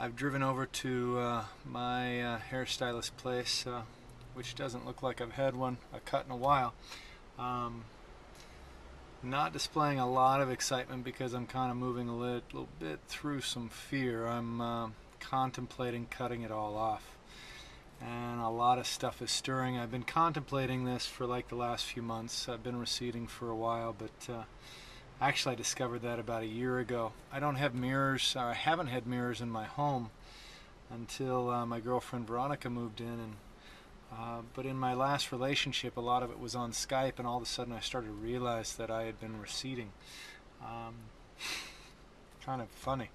I've driven over to my hairstylist place, which doesn't look like I've had a cut in a while. Not displaying a lot of excitement because I'm kind of moving a little bit through some fear. I'm contemplating cutting it all off. And a lot of stuff is stirring. I've been contemplating this for like the last few months. I've been receding for a while, but actually I discovered that about a year ago. I don't have mirrors, or I haven't had mirrors in my home until my girlfriend Veronica moved in. But in my last relationship, a lot of it was on Skype, and all of a sudden I started to realize that I had been receding. Kind of funny.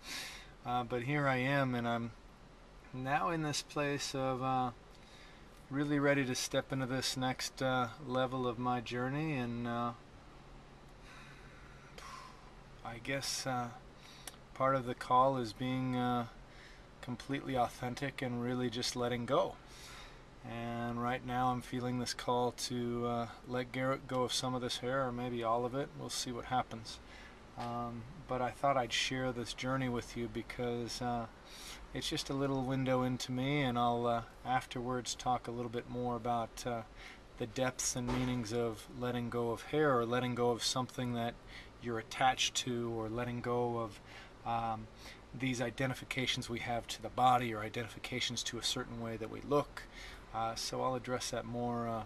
But here I am, and I'm now in this place of really ready to step into this next level of my journey, and I guess part of the call is being completely authentic and really just letting go. And right now I'm feeling this call to let Garrett go of some of this hair, or maybe all of it. We'll see what happens. But I thought I'd share this journey with you because it's just a little window into me, and I'll afterwards talk a little bit more about the depths and meanings of letting go of hair, or letting go of something that you're attached to, or letting go of these identifications we have to the body, or identifications to a certain way that we look. So I'll address that more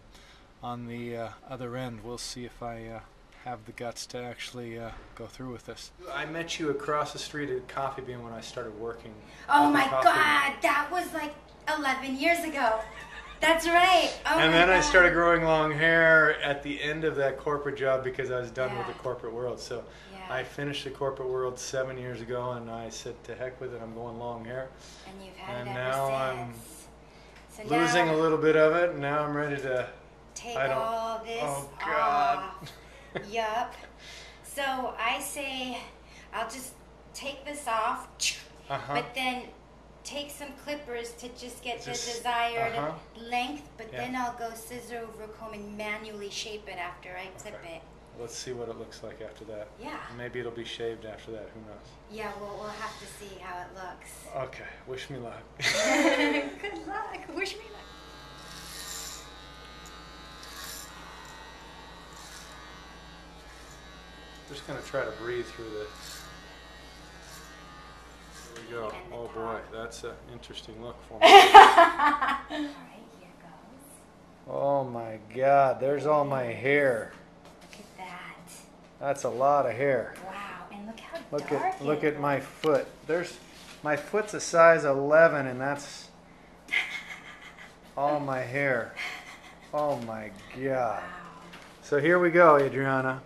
on the other end. We'll see if I have the guts to actually go through with this. I met you across the street at Coffee Bean when I started working. Oh my God, that was like 11 years ago. That's right. Oh and my then God. I started growing long hair at the end of that corporate job because I was done with the corporate world. So I finished the corporate world 7 years ago, and I said, to heck with it, I'm going long hair. And you've had and it now ever since. So losing now a little bit of it, and now I'm ready to take all this off. Yup. So I say I'll just take this off, but then take some clippers to just get the desired length, but then I'll go scissor over comb and manually shape it after I clip it. Let's see what it looks like after that. Yeah. Maybe it'll be shaved after that. Who knows? Yeah, well, we'll have to see how it looks. Okay. Wish me luck. Good luck. Wish me luck. Just going to try to breathe through this. There we go. Oh boy, that's an interesting look for me. All right, here goes. Oh my God, there's all my hair. Look at that. That's a lot of hair. Wow, and look how dark Look at my foot. My foot's a size 11, and that's all my hair. Oh my God. Wow. So here we go, Adriana.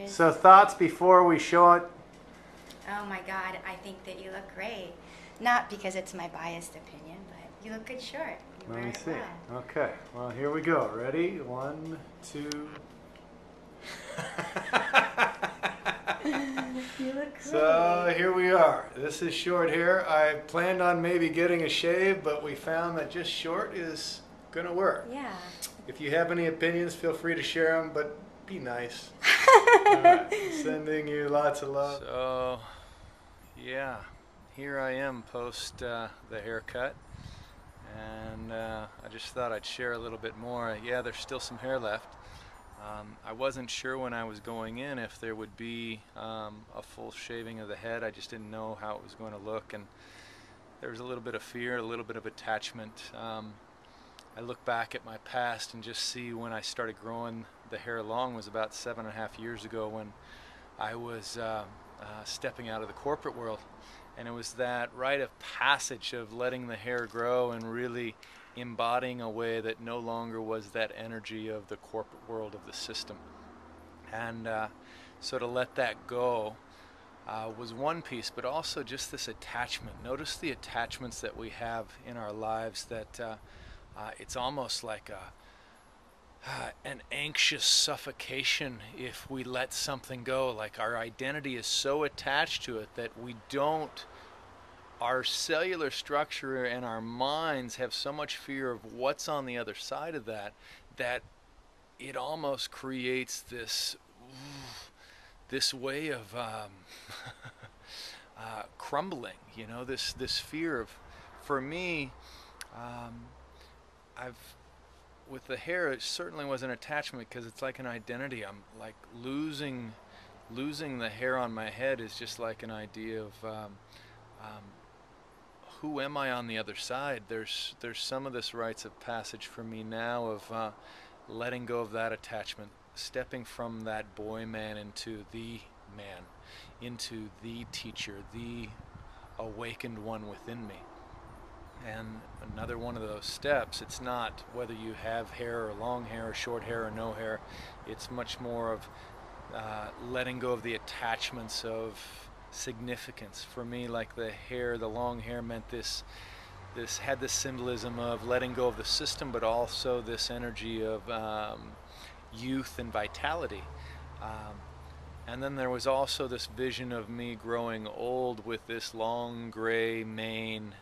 So thoughts before we show it? Oh my God, I think that you look great. Not because it's my biased opinion, but you look good short. Let me see. Okay, well here we go. Ready? 1, 2. You look great. So here we are. This is short hair. I planned on maybe getting a shave, but we found that just short is going to work. Yeah. If you have any opinions, feel free to share them, but be nice. All right. Sending you lots of love. So, yeah, here I am post the haircut, and I just thought I'd share a little bit more. Yeah, there's still some hair left. I wasn't sure when I was going in if there would be a full shaving of the head. I just didn't know how it was going to look, and there was a little bit of fear, a little bit of attachment. I look back at my past and just see when I started growing the hair long was about 7.5 years ago, when I was stepping out of the corporate world. And it was that rite of passage of letting the hair grow and really embodying a way that no longer was that energy of the corporate world, of the system. And so to let that go was one piece, but also just this attachment. Notice the attachments that we have in our lives, that it's almost like an anxious suffocation if we let something go. Like our identity is so attached to it that we don't, our cellular structure and our minds have so much fear of what's on the other side of that, that it almost creates this way of crumbling. You know, this fear of, for me, um, I've with the hair, it certainly was an attachment because it's like an identity. I'm like losing the hair on my head is just like an idea of um, who am I on the other side. There's some of this rites of passage for me now of letting go of that attachment, stepping from that boy man into the man, into the teacher, the awakened one within me. And another one of those steps, it's not whether you have hair or long hair or short hair or no hair. It's much more of letting go of the attachments of significance. For me, like the hair, the long hair meant this had this symbolism of letting go of the system, but also this energy of youth and vitality. Um, and then there was also this vision of me growing old with this long gray mane,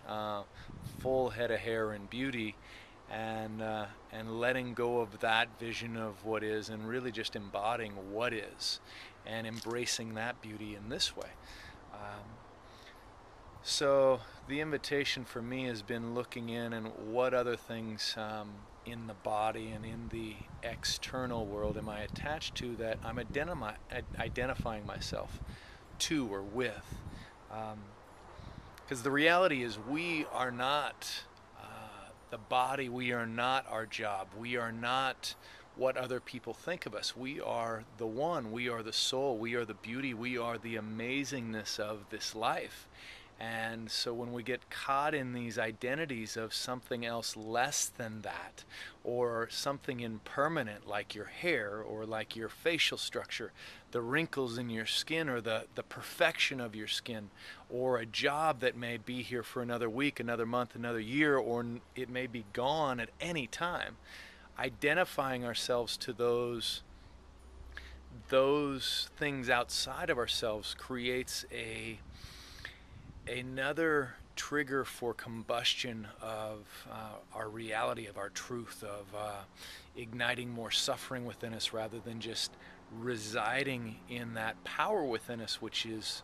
full head of hair and beauty, and letting go of that vision of what is, and really just embodying what is, and embracing that beauty in this way. So the invitation for me has been looking in and what other things in the body and in the external world am I attached to that I'm identifying myself to or with. Because the reality is we are not the body, we are not our job, we are not what other people think of us. We are the one, we are the soul, we are the beauty, we are the amazingness of this life. And so when we get caught in these identities of something else less than that, or something impermanent like your hair, or like your facial structure, the wrinkles in your skin, or the perfection of your skin, or a job that may be here for another week, another month, another year, or it may be gone at any time, identifying ourselves to those things outside of ourselves creates another trigger for combustion of our reality, of our truth, of igniting more suffering within us rather than just residing in that power within us, which is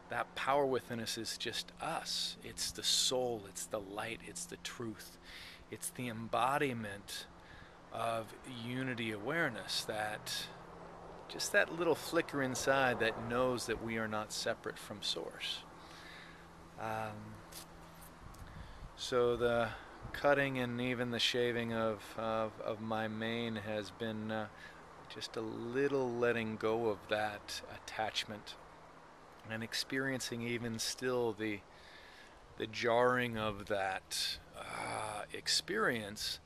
that power within us is just us. It's the soul, it's the light, it's the truth, it's the embodiment of unity awareness, that just that little flicker inside that knows that we are not separate from Source. So the cutting and even the shaving of my mane has been just a little letting go of that attachment and experiencing even still the jarring of that experience,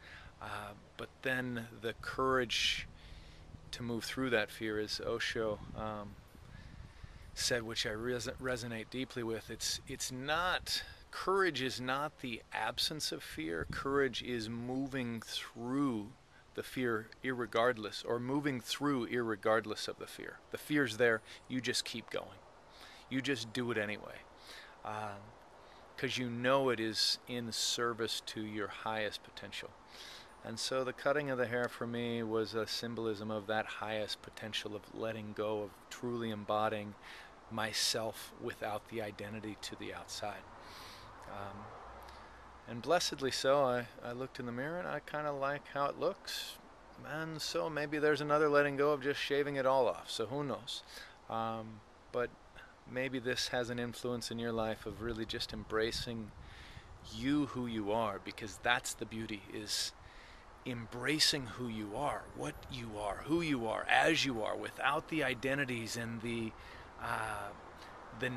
but then the courage to move through that fear, as Osho said, which I resonate deeply with. It's not, courage is not the absence of fear. Courage is moving through the fear irregardless, or moving through irregardless of the fear. The fear's there, you just keep going. You just do it anyway. Because you know it is in service to your highest potential. And so the cutting of the hair for me was a symbolism of that highest potential of letting go, of truly embodying myself without the identity to the outside. And blessedly so, I looked in the mirror and I kind of like how it looks. And so maybe there's another letting go of just shaving it all off, so who knows. But maybe this has an influence in your life of really just embracing you, who you are, because that's the beauty, is embracing who you are, what you are, who you are, as you are, without the identities and the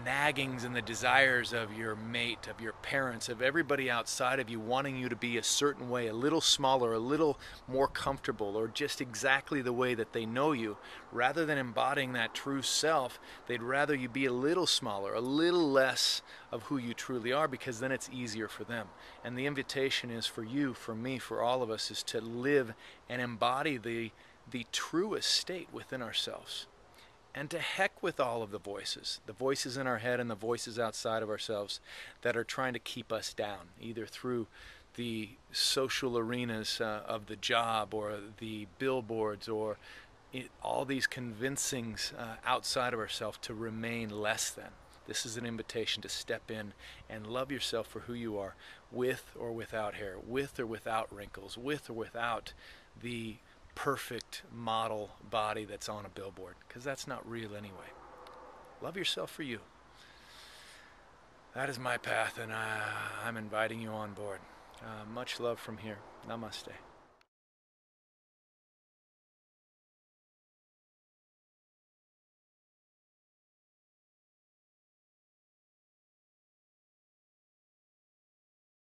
naggings and the desires of your mate, of your parents, of everybody outside of you wanting you to be a certain way, a little smaller, a little more comfortable, or just exactly the way that they know you. Rather than embodying that true self, they'd rather you be a little smaller, a little less of who you truly are, because then it's easier for them. And the invitation is for you, for me, for all of us, is to live and embody the truest state within ourselves. And to heck with all of the voices in our head and the voices outside of ourselves that are trying to keep us down, either through the social arenas of the job, or the billboards, or all these convincings outside of ourselves to remain less than. This is an invitation to step in and love yourself for who you are, with or without hair, with or without wrinkles, with or without the perfect model body that's on a billboard, because that's not real anyway. Love yourself for you. That is my path, and I'm inviting you on board. Much love from here. Namaste.